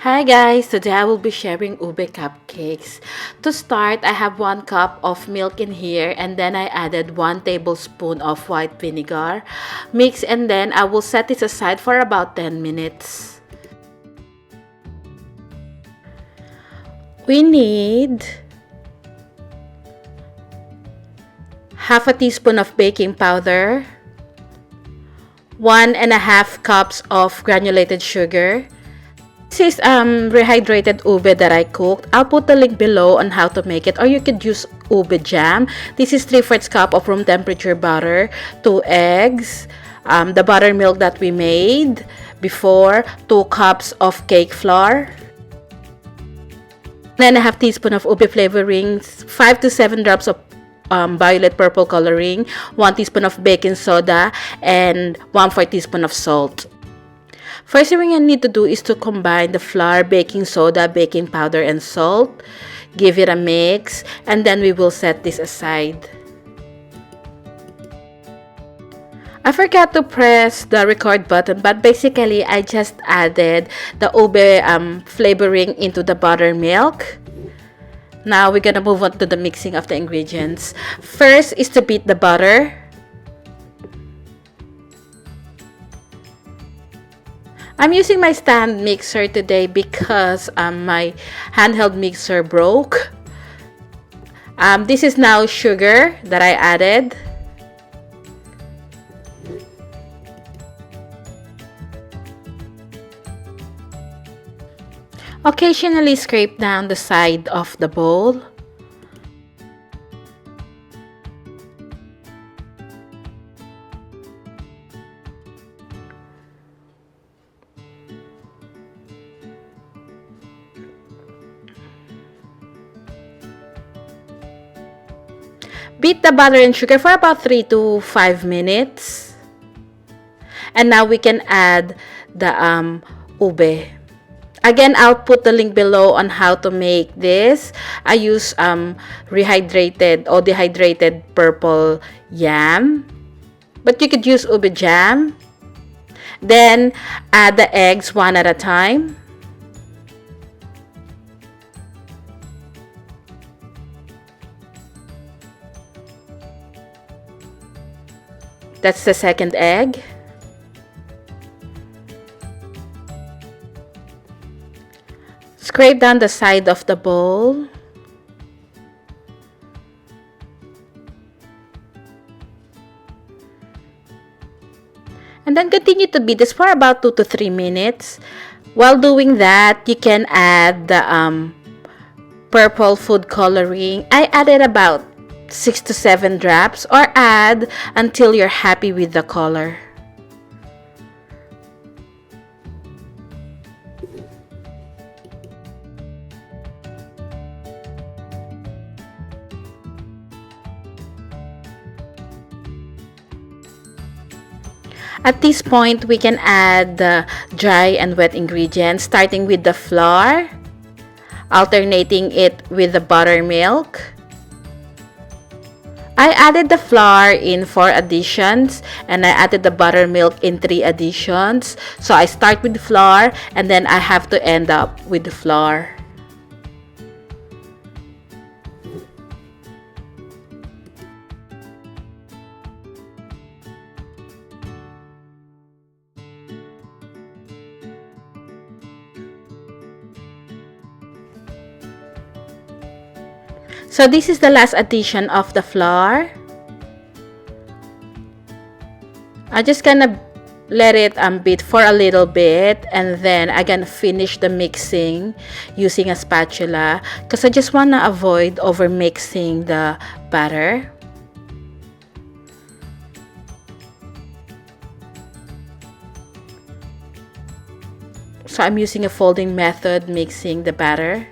Hi guys, today I will be sharing ube cupcakes. To start, I have 1 cup of milk in here and then I added 1 tablespoon of white vinegar. Mix and then I will set this aside for about 10 minutes. We need half a teaspoon of baking powder, 1.5 cups of granulated sugar. This is rehydrated ube that I cooked. I'll put the link below on how to make it, or you could use ube jam. This is 3/4 cup of room temperature butter, 2 eggs, the buttermilk that we made before, 2 cups of cake flour, 1.5 teaspoon of ube flavorings, 5 to 7 drops of violet purple coloring, 1 teaspoon of baking soda, and 1/4 teaspoon of salt. First thing I need to do is to combine the flour, baking soda, baking powder, and salt. Give it a mix, and then we will set this aside. I forgot to press the record button, but basically I just added the ube flavoring into the buttermilk. Now we're gonna move on to the mixing of the ingredients. First is to beat the butter. I'm using my stand mixer today because my handheld mixer broke. This is now sugar that I added. Occasionally scrape down the side of the bowl. Beat the butter and sugar for about 3 to 5 minutes. And now we can add the ube. Again, I'll put the link below on how to make this. I use rehydrated or dehydrated purple yam. But you could use ube jam. Then add the eggs one at a time. That's the second egg. Scrape down the side of the bowl. And then continue to beat this for about 2 to 3 minutes. While doing that, you can add the purple food coloring. I added about 6 to 7 drops, or add until you're happy with the color. At this point, we can add the dry and wet ingredients, starting with the flour, alternating it with the buttermilk. I added the flour in 4 additions and I added the buttermilk in 3 additions. So I start with the flour and then I have to end up with the flour. So this is the last addition of the flour. I'm just gonna let it beat for a little bit, and then I'm gonna finish the mixing using a spatula because I just wanna avoid over mixing the batter. So I'm using a folding method mixing the batter.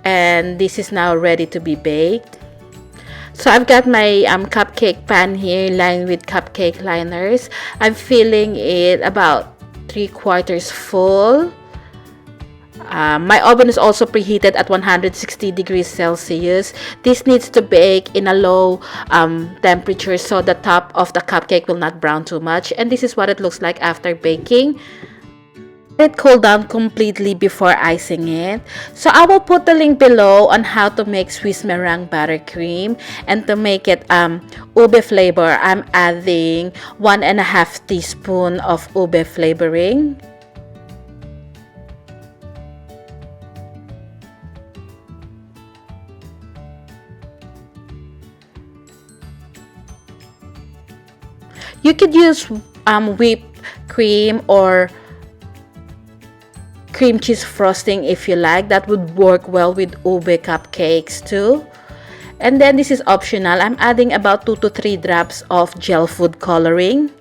And this is now ready to be baked. So I've got my cupcake pan here lined with cupcake liners. I'm filling it about 3/4 full. My oven is also preheated at 160 degrees Celsius. This needs to bake in a low temperature so the top of the cupcake will not brown too much. And this is what it looks like after baking. It cool down completely before icing it. So I will put the link below on how to make Swiss meringue buttercream, and to make it ube flavor, I'm adding 1.5 teaspoon of ube flavoring. You could use whipped cream or cream cheese frosting if you like. That would work well with ube cupcakes too. And then this is optional. I'm adding about 2 to 3 drops of gel food coloring.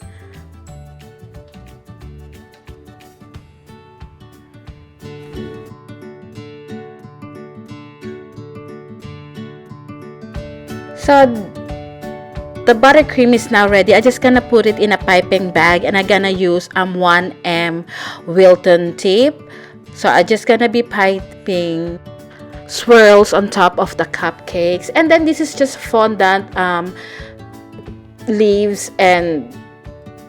So the buttercream is now ready. I'm just gonna put it in a piping bag, and I'm gonna use 1M Wilton tip. So I'm just gonna be piping swirls on top of the cupcakes, and then this is just fondant leaves and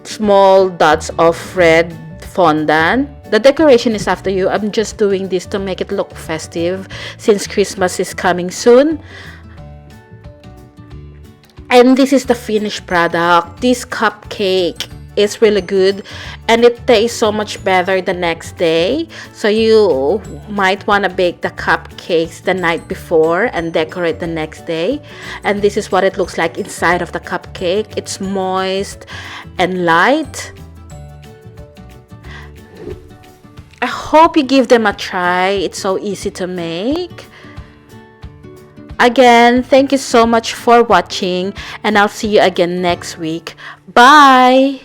small dots of red fondant. The decoration is after you. I'm just doing this to make it look festive since Christmas is coming soon. And this is the finished product. This cupcake is really good, and it tastes so much better the next day. So you might want to bake the cupcakes the night before and decorate the next day. And this is what it looks like inside of the cupcake. It's moist and light. I hope you give them a try. It's so easy to make. Again, thank you so much for watching, and I'll see you again next week. Bye!